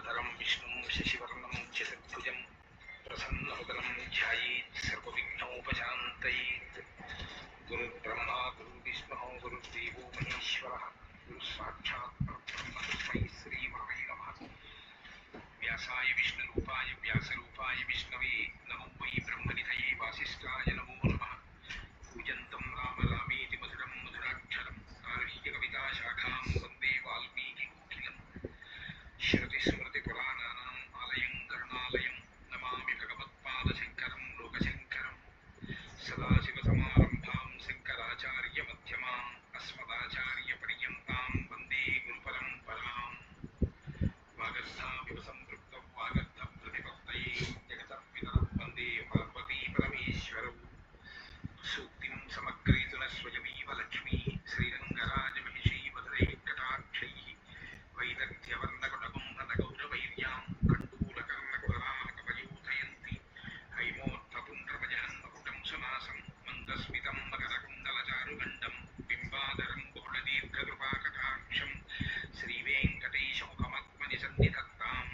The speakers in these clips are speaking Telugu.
शुक्लाम्बरधरं विष्णुं शशिवर्णं चतुर्भुजं प्रसन्नवदनं ध्यायेत् सर्वविघ्नोपशान्तयेत्। गुरुर्ब्रह्मा गुरुर्विष्णुः गुरुर्देवो महेश्वरः गुरुसाक्षात् परब्रह्म तस्मै श्रीगुरवे नमः। व्यासाय विष्णुरूपाय व्यासरूपाय विष्णवे नमो वै ब्रह्मनिधये वासिष्ठाय नमो नमः। पूजन्तं राम रामेति मधुरं मधुराक्षरम् आरुह्य कविताशाखां वन्दे वाल्मीकिकोकिलम्। श्रुतिस्मृतिपुराणानाम् आलयं करुणालयं नमामि भगवत्पादशङ्करं लोकशङ्करम्। सदाशिवसमारम्भां शङ्कराचार्यमध्यमाम् अस्मदाचार्यपर्यन्तां वन्दे गुरुपरम्पराम्। वागर्थाविव सम्पृक्तौ वागर्थप्रतिपत्तये जगतः पितरौ वन्दे पार्वतीपरमेश्वरौ। सूक्तिं समग्रयितुन स्वयमेव लक्ष्मीः श्रीरङ्गराजमहिषीवदने कटाक्षैः वैदग्ध्यवर्णकुटकुम्भनगौरवैर्यां कण्डूलकर्णकुटराकपयूथयन्ति हैमोत्थपुण्ड्रमजहन्मकुटं सुनासं मन्दस्मितं मकरकुण्डलचारुगण्डं बिम्बाधरं बहुलदीर्घकृपाकटाक्षं श्रीवेङ्कटेशमुखमात्मनि सन्निधत्ताम्।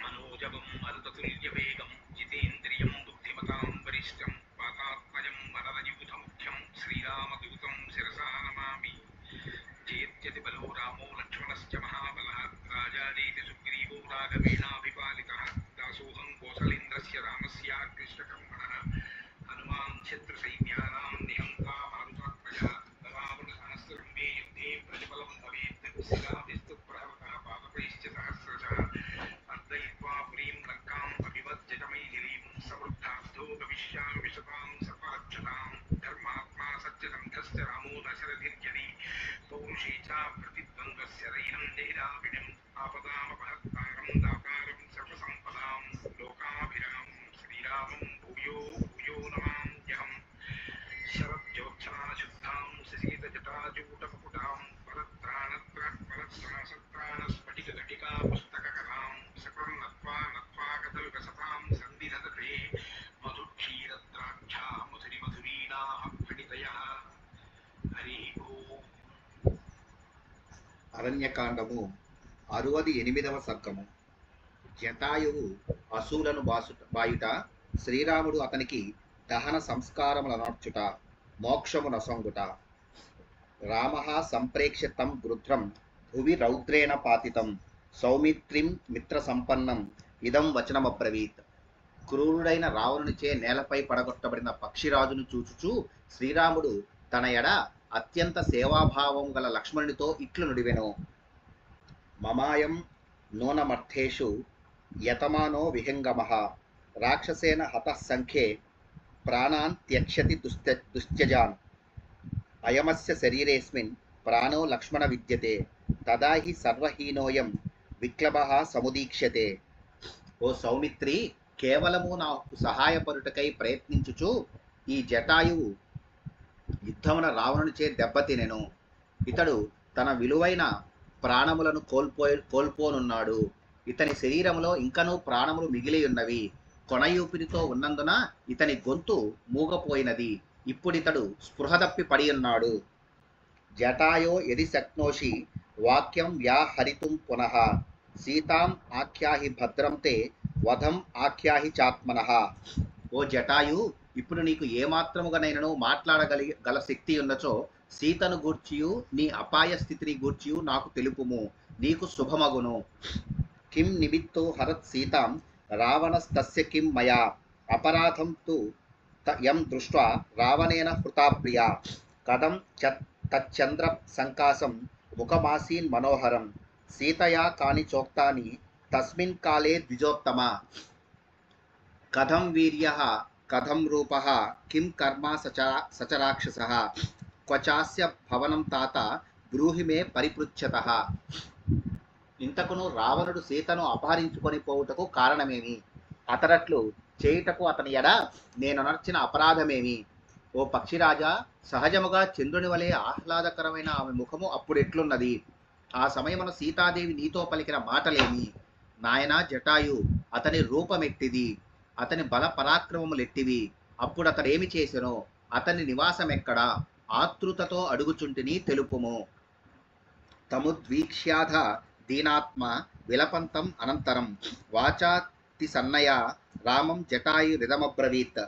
मनोजवं मरुततुल्यवेगं जितेन्द्रियं बुद्धिमतां वरिष्ठं वातात्मजं वरदयूथमुख्यं श्रीरामदूतं शिरसा नमामि। चेत्यति बलो रामो लक्ष्मणश्च महाबलः राजादेति सुग्रीवो राघवेणाभिपालितः दासोऽहं कौसलेन्द्रस्य रामस्य कृष्णकर्मणः हनुमान् शत्रुसैन्यानां निहन्ता मारुतात्मजः रावणसहस्रम्भे युद्धे प्रतिफलं भवेत् शिलाभिस्तु प्रहरतः पादपैश्च सहस्रशः अर्दयित्वा पुरीं लङ्काम् अभिवज्जटमैथिलीं समृद्धाब्धो गमिष्यामि विशतां सर्वरक्षतां धर्मात्मा सत्यसन्धश्च रामो दशरथिर्यदि पौरुषे च प्रतिद्वन्द्वस्य रैनं जहिरापिणम् आपदामपहत्तारं दातारं सर्वसम्पदां लोकाभिरामं श्रीरामं भूयो भूयो नमाम्यहम्। शरज्योत्सनाशुद्धां शशीतजटाजूटमुकुटां वरत्राणत्राणस्फटिकघटिका पुस्तककरां सकृन्नत्वा नत्वा कदलीकसतां सन्धिदधते मधुक्षीरद्राक्षा मधुरिमधुरीणा फणितयः। हरि ओम्। అరణ్యకాండము 68వ సర్గము. జటాయువు అసూలను బాయుట, శ్రీరాముడు అతనికి దహన సంస్కారములనర్చుట, మోక్షము నసొంగుట. రామ సంప్రేక్ష్య తం గృధ్రం భువి రౌద్రేణ పాతితం సౌమిత్రిం మిత్ర సంపన్నం ఇదం వచనమబ్రవీత్. క్రూరుడైన రావణునిచే నేలపై పడగొట్టబడిన పక్షిరాజును చూచుచూ శ్రీరాముడు తన ఎడ అత్యంత సేవాభావం గల లక్ష్మణునితో ఇట్లు నుడివెను. మమాయం నూనమర్థేషు యతమానో విహంగమః రాక్షసేన హతః సంఖ్యే ప్రాణాన్ త్యక్ష్యతి దుశ్త్యజాన్ అయమస్య శరీరేస్మిన్ ప్రాణో లక్ష్మణ విద్యతే తదా హి సర్వహీనోయం విక్లభః సముదీక్ష్యతే. ఓ సౌమిత్రి, కేవలము నాకు సహాయపరుటకై ప్రయత్నించుచు ఈ జటాయువు యుద్ధమున రావణునిచే దెబ్బతినెను. ఇతడు తన విలువైన ప్రాణములను కోల్పోనున్నాడు. ఇతని శరీరములో ఇంకనూ ప్రాణములు మిగిలి ఉన్నవి. కొనయూపిరితో ఉన్నందున ఇతని గొంతు మూగపోయినది. ఇప్పుడితడు స్పృహ తప్పి పడి ఉన్నాడు. జటాయో యది శక్నోషి వాక్యం వ్యాహరితుం పునః సీతాం ఆఖ్యాహి భద్రం తే వధం ఆఖ్యాహి చాత్మనః. ఓ జటాయు, ఇప్పుడు నీకు ఏమాత్రముగానైనను మాట్లాడగల శక్తి ఉన్నచో సీతను గూర్చియు నీ అపాయ స్థితిని గూర్చియు నాకు తెలుపుము, నీకు శుభమగును. కిం నిమిత్తో హరత్ సీతాం రావణస్తస్య కిం మయా అపరాధం తు యం దృష్ట్వా రావణేన హృతా ప్రియా కథం తచ్చంద్ర సంకాసం ముఖమాసీన్ మనోహరం సీతయా కాని చోక్తాని తస్మిన్ కాలే ద్విజోత్తమ. కథం వీర్యః కథం రూపః కిం కర్మ సచరాక్షసః క్వచాస్య భవనం తాత బ్రూహి మే పరిపృచ్ఛతః. ఇంతకును రావణుడు సీతను అపహరించుకొని పోవుటకు కారణమేమి? అతడట్లు చేయుటకు అతని ఎడ నేనొనర్చిన అపరాధమేమి? ఓ పక్షిరాజా, సహజముగా చంద్రుని వలె ఆహ్లాదకరమైన ఆమె ముఖము అప్పుడెట్లున్నది? ఆ సమయమున సీతాదేవి నీతో పలికిన మాటలేమి? నాయనా జటాయు, అతని రూపమెట్టిది, అతని బల పరాక్రమములెట్టివి? అప్పుడు అతడేమి చేసెనో, అతని నివాసమెక్కడా? ఆతృతతో అడుగుచుంటిని, తెలుపుము. తముద్వీక్ష్యాధ దీనాత్మ విలపంతం అనంతరం వాచాతి సన్నయ రామం జటాయు రిదమబ్రవీత్.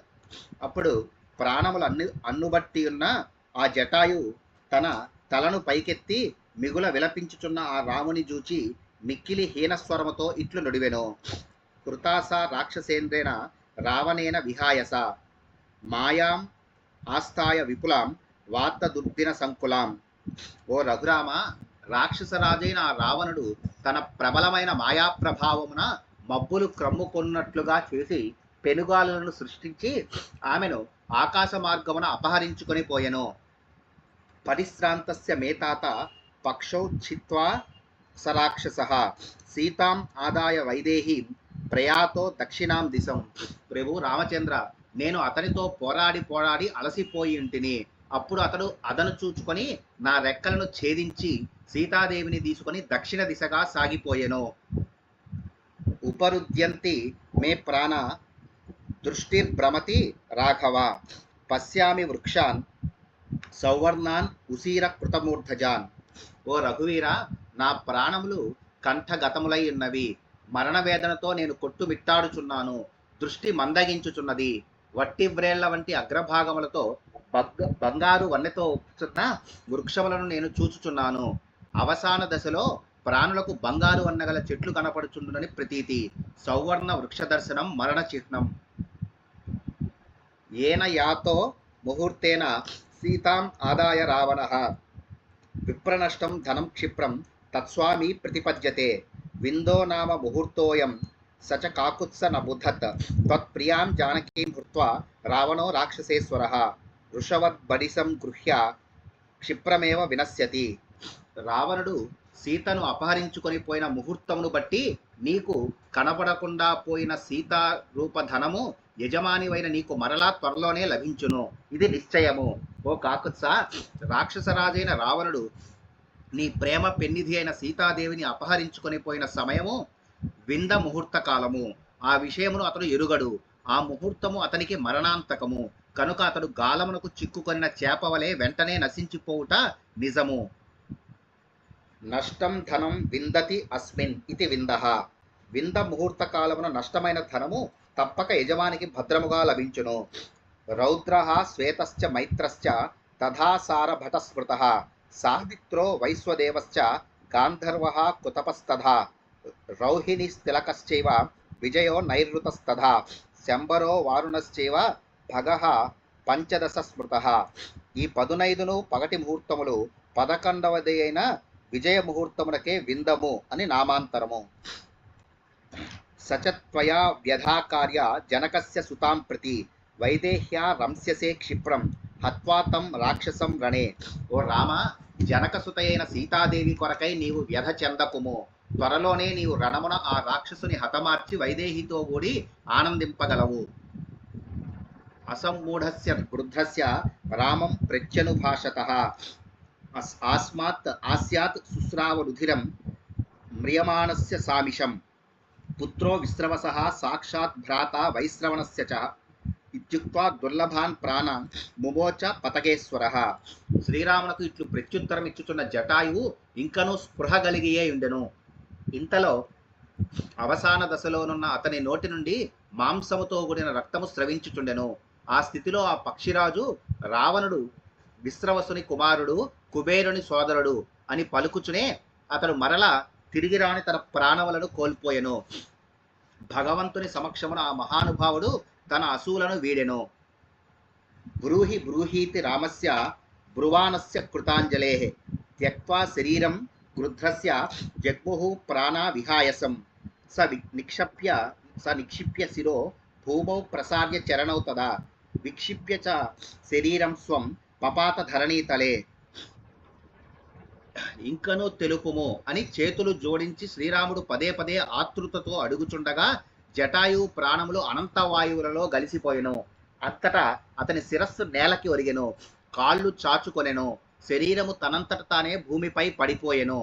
అప్పుడు ప్రాణములు అన్నుబట్టి ఉన్న ఆ జటాయు తన తలను పైకెత్తి మిగుల విలపించుచున్న ఆ రాముని చూచి మిక్కిలి హీనస్వరముతో ఇట్లు నుడివెను. కృతాస రాక్షసేంద్రేణ రావణేన విహాయస మాయాం ఆస్థాయ విపులాం వార్త దుర్దిన సంకులాం. ఓ రఘురామ, రాక్షసరాజైన ఆ రావణుడు తన ప్రబలమైన మాయా ప్రభావమున మబ్బులు క్రమ్ముకొన్నట్లుగా చేసి పెనుగాలులను సృష్టించి ఆమెను ఆకాశ మార్గమున అపహరించుకొని పోయెను. పరిశ్రాంతస్య మేతాత పక్షౌ ఛిత్వా సరాక్షస సీతాం ఆదాయ వైదేహీం ప్రయాతో దక్షిణాం దిశం. ప్రభు రామచంద్ర, నేను అతనితో పోరాడి అలసిపోయి ఉంటిని. అప్పుడు అతడు అదను చూచుకొని నా రెక్కలను ఛేదించి సీతాదేవిని తీసుకొని దక్షిణ దిశగా సాగిపోయెను. ఉపరుద్యంతి మే ప్రాణ దృష్టిర్భ్రమతి రాఘవ పశ్యామి వృక్షాన్ సౌవర్ణాన్ ఉసీర కృతమూర్ధజాన్. ఓ రఘువీర, నా ప్రాణములు కంఠగతములై ఉన్నవి. మరణ వేదనతో నేను కొట్టుమిట్టాడుచున్నాను. దృష్టి మందగించుచున్నది. వట్టివ్రేళ్ల వంటి అగ్రభాగములతో బంగారు వన్నెతో ఉన్న వృక్షములను నేను చూచుచున్నాను. అవసాన దశలో ప్రాణులకు బంగారు వన్నగల చెట్లు కనపడుచుండునని ప్రతీతి. సౌవర్ణ వృక్ష దర్శనం మరణ చిహ్నం. ఏన యాతో ముహూర్తేన సీతాం ఆదాయ రావణః విప్రనష్టం ధనం క్షిప్రం తత్స్వామి ప్రతిపద్యతే. విందో నామ ముహూర్తోయం సచ కాకుత్స నబుధత్ త్వత్ప్రియాం జానకీం హృత్వా రావణో రాక్షసేశ్వరః వృషవద్బడిసం గృహ్య క్షిప్రమేవ వినశ్యతి. రావణుడు సీతను అపహరించుకొని పోయిన ముహూర్తమును బట్టి నీకు కనపడకుండా పోయిన సీతా రూపధనము యజమానివైన నీకు మరలా త్వరలోనే లభించును. ఇది నిశ్చయము. ఓ కాకుత్స, రాక్షసరాజైన రావణుడు నీ ప్రేమ పెన్నిధి అయిన సీతాదేవిని అపహరించుకొని పోయిన సమయము వింద ముహూర్త కాలము. ఆ విషయమును అతడు ఎరుగడు. ఆ ముహూర్తము అతనికి మరణాంతకము. కనుక అతడు గాలమునకు చిక్కుకొనిన చేపవలే వెంటనే నశించిపోవుట నిజము. నష్టం ధనం విందతి అస్మిన్ ఇది విందః. వింద ముహూర్త కాలమున నష్టమైన ధనము తప్పక యజమానికి భద్రముగా లభించును. రౌద్రః శ్వేతశ్చ మైత్రశ్చ తథాసార భటస్మృతః సావిత్రో వైశ్వదేవశ్చ గాంధర్వః కుతపస్తథా రౌహిణిస్తిలకశ్చైవ విజయో నైరుతస్తథా శంబరో వారుణశ్చైవ భగః పంచదశ స్మృతః. ఈ 15 పగటి ముహూర్తములు 11వది అయిన విజయ ముహూర్తమునకే విందము అని నామాంతరము. సచత్వయా వ్యధాకార్య జనకస్య సుతాం ప్రతి వైదేహ్యా రంస్యసే క్షిప్రం హత్వాతం రాక్షసం రణే. ఓ రామ, జనకసుత అయిన సీతాదేవి కొరకై నీవు వ్యధ చెందకుము. త్వరలోనే నీవు రణమున ఆ రాక్షసుని హతమార్చి వైదేహితో కూడి ఆనందింపగలవు. అసమ్మూఢస్య వృద్ధస్య రామం ప్రత్యనుభాషతః ఆస్యాత్ శుశ్రావరుధిరం మ్రియమాణస్య సామిషం పుత్రో విశ్రవసః సాక్షాత్ భ్రాత వైశ్రవణస్య చ ఇత్యుక్త్వా దుర్లభాన్ ప్రాణాన్ ముమోచ పతగేశ్వరః. శ్రీరామునకు ఇట్లు ప్రత్యుత్తరం ఇచ్చుచున్న జటాయువు ఇంకనూ స్పృహ కలిగియే ఉండెను. ఇంతలో అవసాన దశలోనున్న అతని నోటి నుండి మాంసముతో కూడిన రక్తము స్రవించుచుండెను. ఆ స్థితిలో ఆ పక్షిరాజు రావణుడు విశ్రవసుని కుమారుడు, కుబేరుని సోదరుడు అని పలుకుచునే అతడు మరలా తిరిగి రాని తన ప్రాణములను కోల్పోయెను. భగవంతుని సమక్షమున ఆ మహానుభావుడు తన అసూలను వీడెను. బ్రూహి బ్రూహీతి రామస్య బ్రువానస్య కృతాంజలేః త్యక్త్వా శరీరం గృధ్రస్య జగ్ముః ప్రాణా విహాయసం స నిక్షిప్య శిరో భూమౌ ప్రసార్య చరణౌ తదా విక్షిప్య చ శరీరం స్వం పపాత ధరణీతలే. ఇంకనూ తెలుపుము అని చేతులు జోడించి శ్రీరాముడు పదే పదే ఆతృతతో అడుగుచుండగా జటాయు ప్రాణములు అనంత వాయువులలో గలిసిపోయెను. అంతటా అతని శిరస్సు నేలకి ఒరిగెను. కాళ్ళు చాచుకొనెను. శరీరము తనంతట తానే భూమిపై పడిపోయెను.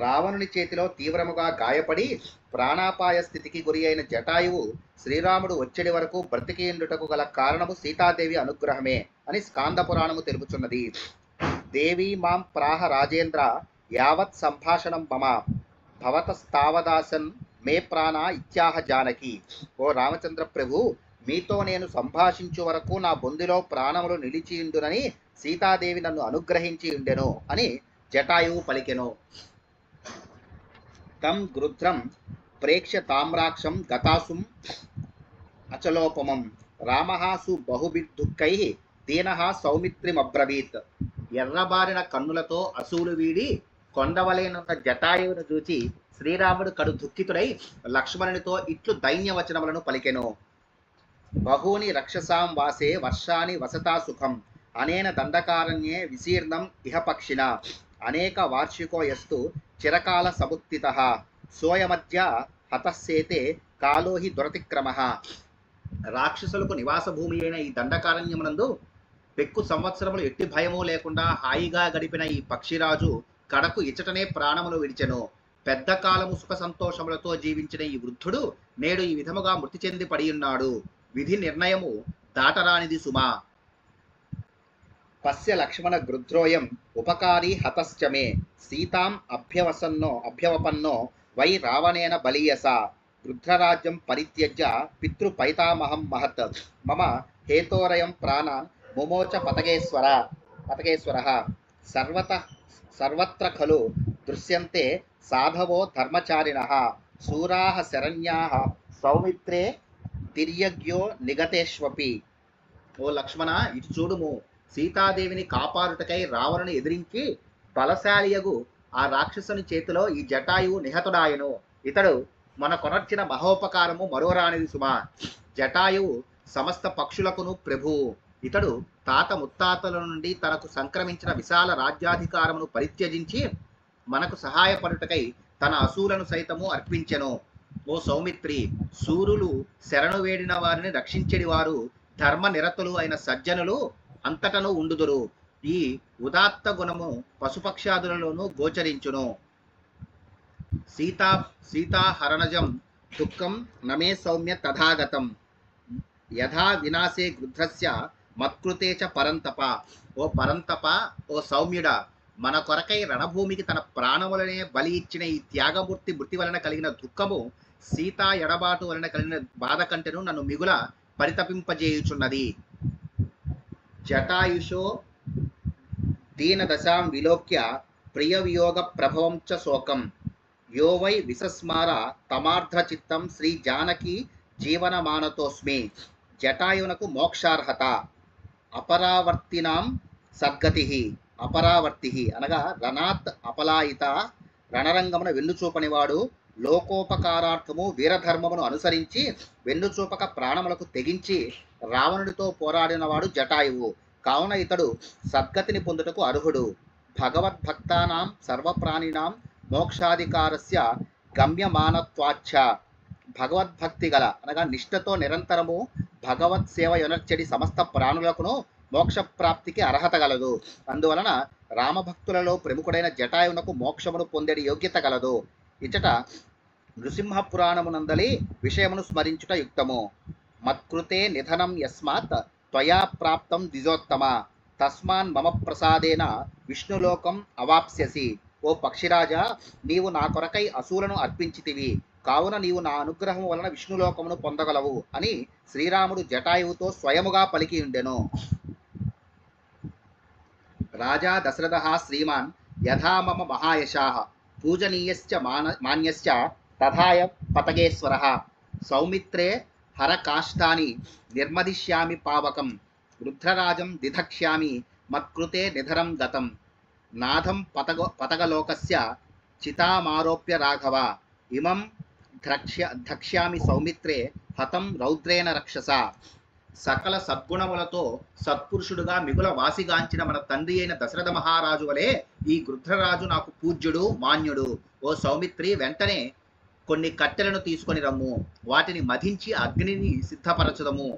రావణుని చేతిలో తీవ్రముగా గాయపడి ప్రాణాపాయ స్థితికి గురి అయిన జటాయువు శ్రీరాముడు వచ్చేటి వరకు బ్రతికిండుటకు గల కారణము సీతాదేవి అనుగ్రహమే అని స్కాంద పురాణము తెలుపుచున్నది. దేవీ మాం ప్రాహ రాజేంద్ర యావత్ సంభాషణం మమ భవతస్తావదాసన్ మే ప్రాణ ఇత్యాహ జానకి. ఓ రామచంద్ర ప్రభు, మీతో నేను సంభాషించు వరకు నా బొందిలో ప్రాణములు నిలిచియుండునని సీతాదేవి నన్ను అనుగ్రహించి ఉండెను అని జటాయువు పలికెను. తం గృధ్రం ప్రేక్ష్య తామ్రాక్షం గతాసుం అచలోపమం రామః సు బహుభిర్దుఃఖైః దీనః సౌమిత్రిమబ్రవీత్. ఎర్రబారిన కన్నులతో అసూలు వీడి కొండవలేనున్న జటాయువును చూచి శ్రీరాముడు కడు దుఃఖితుడై లక్ష్మణునితో ఇట్లు దైన్యవచనములను పలికెను. బహూని రక్షసాం వాసే వర్షాని వసతా సుఖం అనేన దండకారణ్యే విశీర్ణం ఇహ పక్షిణ అనేక వార్షికో యస్తు చిరకాల సముత్థితః సోయమధ్య హతస్సేతే కాలో హి దురతిక్రమః. రాక్షసులకు నివాస భూమి అయిన ఈ దండకారణ్యమునందు పెక్కు సంవత్సరములు ఎట్టి భయము లేకుండా హాయిగా గడిపిన ఈ పక్షిరాజు కడకు ఇచ్చటనే ప్రాణములు విడిచెను. పెద్ద కాలము సుఖ సంతోషములతో జీవించిన ఈ వృద్ధుడు నేడు ఈ విధముగా మృతి చెంది పడియున్నాడు. విధి నిర్ణయము దాటరానిది సుమా. పశ్య లక్ష్మణ గృధ్రోయం ఉపకారీ హతశ్చమే సీతాం అభ్యవపన్నో వై రావణేన బలీయస గృధ్రరాజ్యం పరిత్యజ్య పితృపైతామహం మహత్ మమ హేతోరయం ప్రాణాన్ ముమోచ పతగేశ్వరః సర్వత్ర ఖలు దృశ్యంతే సాధవో ధర్మచారిణః శూరాః శరణ్యాః సౌమిత్రే తిర్యజ్ఞో నిగతేష్వపి. ఓ లక్ష్మణ, ఇటు చూడుము. సీతాదేవిని కాపాడుటకై రావణుని ఎదిరించి బలశాలియగు ఆ రాక్షసుని చేతిలో ఈ జటాయువు నిహతుడాయను. ఇతడు మన కొనర్చిన మహోపకారము మరోరానిది సుమా. జటాయువు సమస్త పక్షులకును ప్రభువు. ఇతడు తాత ముత్తాతల నుండి తనకు సంక్రమించిన విశాల రాజ్యాధికారమును పరిత్యజించి మనకు సహాయపడుటకై తన అసూలను సైతము అర్పించెను. ఓ సౌమిత్రి, సూరులు శరణు వేడిన వారిని రక్షించెడి వారు ధర్మ నిరతులు అయిన సజ్జనులు అంతటను ఉండుదురు. ఈ ఉదాత్త గుణము పశుపక్షాదులలోనూ గోచరించును. సీతాహరణజం దుఃఖం నమే సౌమ్య తథాగతం యథా వినాశే గృధ్రస్య మత్కృతే చ పరంతప. ఓ పరంతప, ఓ సౌమ్యుడా, మన కొరకై రణభూమికి తన ప్రాణములనే బలి ఇచ్చిన ఈ త్యాగమూర్తి మృతి వలన కలిగిన దుఃఖము సీతా ఎడబాటు వలన కలిగిన బాధ కంటెను నన్ను మిగుల పరితపింపజేయుచున్నది. జటాయుషో దీనదశాం విలోక్య ప్రియ వియోగ ప్రభవం చ శోకం యో వై విసస్మార తమార్ధచిత్తం శ్రీ జానకి జీవనమానతోస్మి. జటాయునకు మోక్షార్హత. అపరావర్తినాం సద్గతి. అపరావర్తి అనగా రణాత్ అపలాయిత, రణరంగమున వెన్నుచూపనివాడు. లోకోపకారార్థము వీరధర్మమును అనుసరించి వెన్నుచూపక ప్రాణములకు తెగించి రావణుడితో పోరాడినవాడు జటాయువు. కావున ఇతడు సద్గతిని పొందుటకు అర్హుడు. భగవద్భక్తానాం సర్వప్రాణినాం మోక్షాధికారస్య గమ్యమానత్వాచ్చ. భగవద్భక్తి గల అనగా నిష్ఠతో నిరంతరము భగవత్ సేవ యొనర్చడి సమస్త ప్రాణులకును మోక్షప్రాప్తికి అర్హత గలదు. అందువలన రామభక్తులలో ప్రముఖుడైన జటాయునకు మోక్షమును పొందేడి యోగ్యత గలదు. ఇచ్చట నృసింహ పురాణమునందలి విషయమును స్మరించుట యుక్తము. మత్కృతే నిధనం యస్మాత్ త్వయా ప్రాప్తం ద్విజోత్తమ తస్మాన్ మమ ప్రసాదేన విష్ణులోకం అవాప్స్యసి. ఓ పక్షిరాజా, నీవు నా కొరకై అసూలను అర్పించితివి, కావున నీవు నా అనుగ్రహం వలన విష్ణులోకమును పొందగలవు అని శ్రీరాముడు జటాయువుతో స్వయముగా పలికి ఉండెను. రాజా దశరథ శ్రీమాన్ యథా మమ మహాయశాః పూజనీయశ్చ మాన్యశ్చ తథాయ పతగేశ్వరః సౌమిత్రే హరకాష్టాని నిర్మదిష్యామి పావకం రుద్రరాజం దిధక్ష్యామి మత్కృతే నిధరం గతం నాథం పతగలోకస్య చితామారోప్య రాఘవ ఇమం ధక్ష్యామి సౌమిత్రే హతం రౌద్రేణ రక్షస. సకల సద్గుణములతో సత్పురుషుడుగా మిగుల వాసిగాంచిన మన తండ్రి అయిన దశరథ మహారాజు వలె ఈ గృధ్రరాజు నాకు పూజ్యుడు, మాన్యుడు. ఓ సౌమిత్రి, వెంటనే కొన్ని కట్టెలను తీసుకొని రమ్ము, వాటిని మధించి అగ్నిని సిద్ధపరచుదము.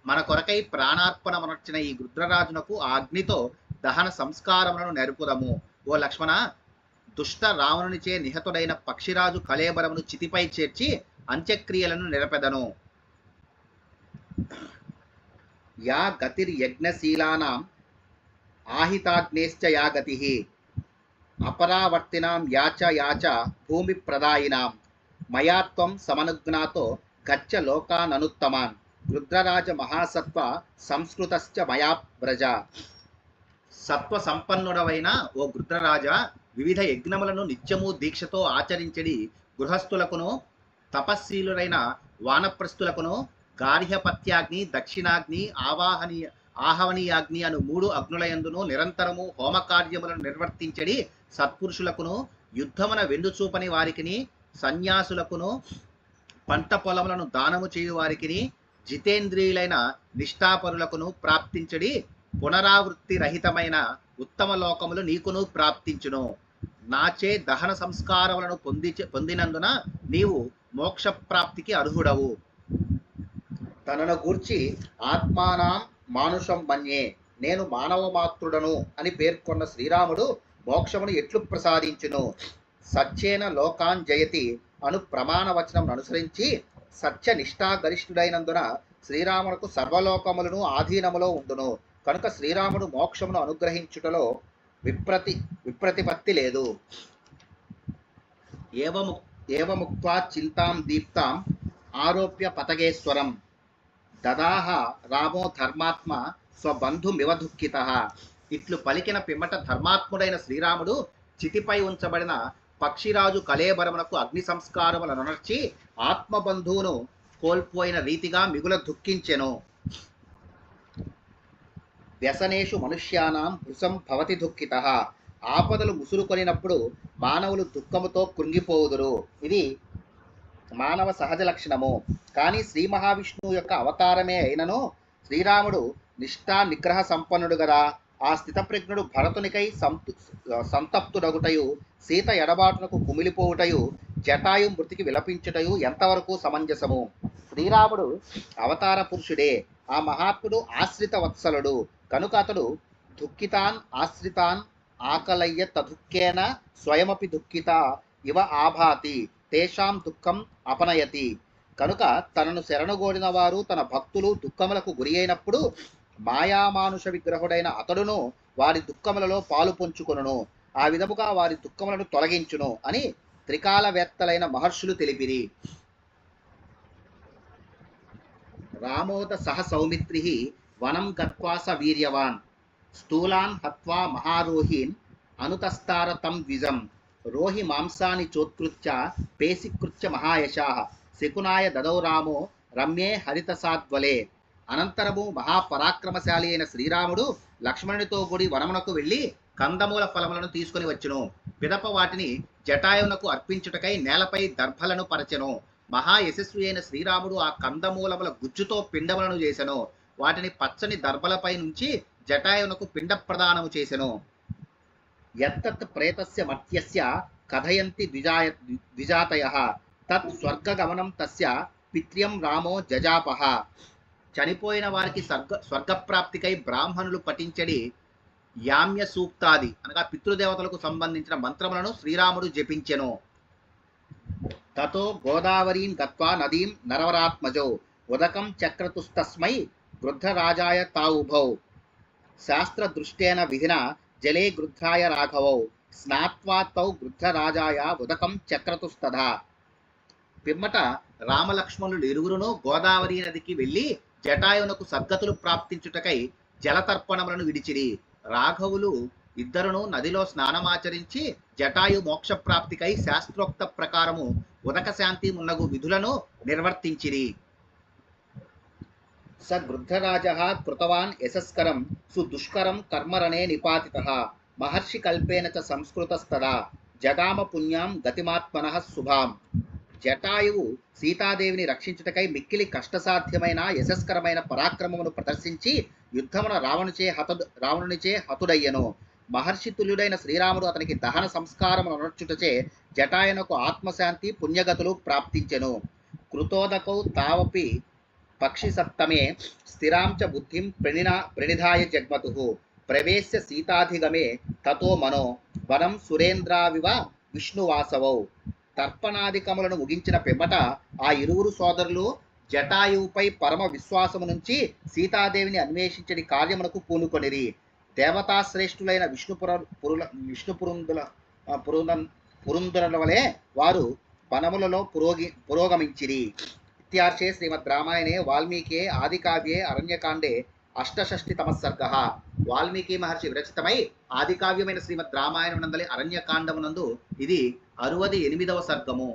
మన కొరకై ప్రాణార్పణమనర్చిన ఈ గృధ్రరాజునకు ఆ అగ్నితో దహన సంస్కారములను నెరుపుదము. ఓ లక్ష్మణ, దుష్ట రావణునిచే నిహతుడైన పక్షిరాజు కళేబరమును చితిపై చేర్చి అంత్యక్రియలను నిరపెదను. యా గతిర్యజ్ఞశీలానాం ఆహితాగ్నేశ్చ యా గతి అపరావర్తినాం యాచ యాచ భూమి ప్రదాయినాం మయా త్వం సమనుజ్ఞాతో గచ్చ లోకాననుత్తమాన్ రుద్రరాజ మహాసత్వ సంస్కృతశ్చ మయా వ్రజ. సత్వ సంపన్నుడవైన ఓ గృధ్రరాజా, వివిధ యజ్ఞములను నిత్యము దీక్షతో ఆచరించడి గృహస్థులకును తపస్శీలురైన వానప్రస్థులకును గార్హ్యపత్యాగ్ని, దక్షిణాగ్ని, ఆహవనీయాగ్ని అను 3 అగ్నులయందును నిరంతరము హోమకార్యములను నిర్వర్తించడి సత్పురుషులకును, యుద్ధమున వెండుచూపని వారికిని, సన్యాసులకును, పంట పొలములను దానము చేయు వారికిని, జితేంద్రియులైన నిష్ఠాపరులకును ప్రాప్తించడి పునరావృత్తి రహితమైన ఉత్తమ లోకములు నీకును ప్రాప్తించును. నాచే దహన సంస్కారములను పొందినందున నీవు మోక్ష ప్రాప్తికి అర్హుడవు. తనను గూర్చి ఆత్మానాం మానుషం మన్యే, నేను మానవ మాత్రుడను అని పేర్కొన్న శ్రీరాముడు మోక్షమును ఎట్లు ప్రసాదించును. సత్యేన లోకాన్ జయతి అను ప్రమాణ వచనం అనుసరించి సత్య నిష్ఠాగరిష్ఠుడైనందున శ్రీరామునకు సర్వలోకములను ఆధీనములో ఉండును. కనుక శ్రీరాముడు మోక్షమును అనుగ్రహించుటలో విప్రతిపత్తి లేదు. ఏవముక్త్వా చింతాం దీప్తాం ఆరోప్య పతగేశ్వరం దదాహ రామో ధర్మాత్మ స్వబంధుమివ దుఃఖితః. ఇట్లు పలికిన పిమ్మట ధర్మాత్ముడైన శ్రీరాముడు చితిపై ఉంచబడిన పక్షిరాజు కళేబరమునకు అగ్ని సంస్కారములను నర్చి ఆత్మబంధువును కోల్పోయిన రీతిగా మిగుల దుఃఖించెను. వ్యసనేషు మనుష్యానాం భృశం భవతి దుఃఖితః. ఆపదలు ముసురుకొనినప్పుడు మానవులు దుఃఖముతో కృంగిపోవుదురు. ఇది మానవ సహజ లక్షణము. కానీ శ్రీ మహావిష్ణువు యొక్క అవతారమే అయినను శ్రీరాముడు నిష్ఠా నిగ్రహ సంపన్నుడు గదా. ఆ స్థితప్రజ్ఞుడు భరతునికై సంతప్తుడగుటయు, సీత ఎడబాటునకు కుమిలిపోవుటయు, జటాయు మృతికి విలపించుటయు ఎంతవరకు సమంజసము? శ్రీరాముడు అవతార పురుషుడే. ఆ మహాత్ముడు ఆశ్రిత వత్సలుడు. కనుక అతడు దుఃఖితాన్ ఆశ్రితాన్ ఆకలయ్య తదుఃఖేన స్వయమపి దుఃఖిత ఇవ ఆభాతి తేషాం దుఃఖం అపనయతి. కనుక తనను శరణుగోడిన వారు తన భక్తులు దుఃఖములకు గురి అయినప్పుడు మాయామానుష విగ్రహుడైన అతడును వారి దుఃఖములలో పాలు పంచుకొనును. ఆ విధముగా వారి దుఃఖములను తొలగించును అని త్రికాలవేత్తలైన మహర్షులు తెలిపిరి. రామోద సహ సౌమిత్రి వనం గత్వా స వీర్యవాన్ స్థూలాన్ హత్వా మహారోహీన్ అనుతస్తార తం ద్విజం రోహి మాంసాని చోత్కృత్య పేసికృత్య మహాయశాః శకునాయ దదౌ రామో రమ్యే హరితసాద్వలే. అనంతరము మహాపరాక్రమశాలి అయిన శ్రీరాముడు లక్ష్మణునితో కూడి వనమునకు వెళ్ళి కందమూల ఫలములను తీసుకుని వచ్చును. పిదప వాటిని జటాయునకు అర్పించుటకై నేలపై దర్భలను పరచెను. మహాయశస్వి అయిన శ్రీరాముడు ఆ కందమూలముల గుజ్జుతో పిండములను చేసెను. వాటిని పచ్చని దర్భలపై నుంచి జటాయునకు పిండ ప్రదానము చేసెను. యత్తత్ ప్రేతస్య మర్త్యస్య కథయంతి ద్విజాతయః తత్ స్వర్గగమనం తస్య పిత్ర్యం రామో జజాపః. చనిపోయిన వారికి స్వర్గప్రాప్తికై బ్రాహ్మణులు పఠించడి యామ్య సూక్తాది అనగా పితృదేవతలకు సంబంధించిన మంత్రములను శ్రీరాముడు జపించెను. తతో గోదావరీం గత్వా నదీం నరవరాత్మజో ఉదకం చక్రతుస్తస్మై గృధ్రరాజాయ తావుభౌ శాస్త్రదృష్టేన విధిన జలే గృధ్రాయ రాఘవౌ స్నాత్వా తౌ గృధ్రరాజాయ ఉదకం చక్రతుస్తథా. పిమ్మట రామలక్ష్మణులు ఇరువురును గోదావరి నదికి వెళ్ళి జటాయునకు సద్గతులు ప్రాప్తించుటకై జలతర్పణములను విడిచిరి. రాఘవులు ఇద్దరును నదిలో స్నానమాచరించి జటాయు మోక్ష ప్రాప్తికై శాస్త్రోక్త ప్రకారము ఉదక శాంతి మున్నగు విధులను నిర్వర్తించిరి. స గృధ్రరాజః కృతవాన్ యశస్కరం సుదుష్కరం కర్మరణే నిపాతితః మహర్షి కల్పేన చ సంస్కృతస్తదా జగామ పుణ్యాం గతిమాత్మనః శుభాం. జటాయువు సీతాదేవిని రక్షించుటకై మిక్కిలి కష్టసాధ్యమైన యశస్కరమైన పరాక్రమమును ప్రదర్శించి యుద్ధమున రావణునిచే హతుడయ్యను. మహర్షి తుల్యుడైన శ్రీరాముడు అతనికి దహన సంస్కారమును అనర్చుటచే జటాయునకు ఆత్మశాంతి పుణ్యగతులు ప్రాప్తించెను. కృతోదకౌ తావపి పక్షి సప్తమే స్థిరాం చ బుద్ధిం ప్రణిధాయ జగ్మతుః ప్రవేశ్య సీతాధిగమే తతో మనో వనం సురేంద్రావివ విష్ణువాసవౌ. తర్పణాధికములను ముగించిన పిమ్మట ఆ ఇరువురు సోదరులు జటాయువుపై పరమ విశ్వాసము నుంచి సీతాదేవిని అన్వేషించని కార్యమునకు పూనుకొనిరి. దేవతాశ్రేష్ఠులైన పురంధరుల వలె వారు వనములలో పురోగమించిరి. ఇత్యార్షే శ్రీమద్ రామాయణే వాల్మీకి ఆదికావ్యే అరణ్యకాండే అష్టషష్టితమ సర్గ. వాల్మీకి మహర్షి విరచితమై ఆదికావ్యమైన శ్రీమద్ రామాయణం నందలి అరణ్యకాండమునందు ఇది 68వ సర్గము.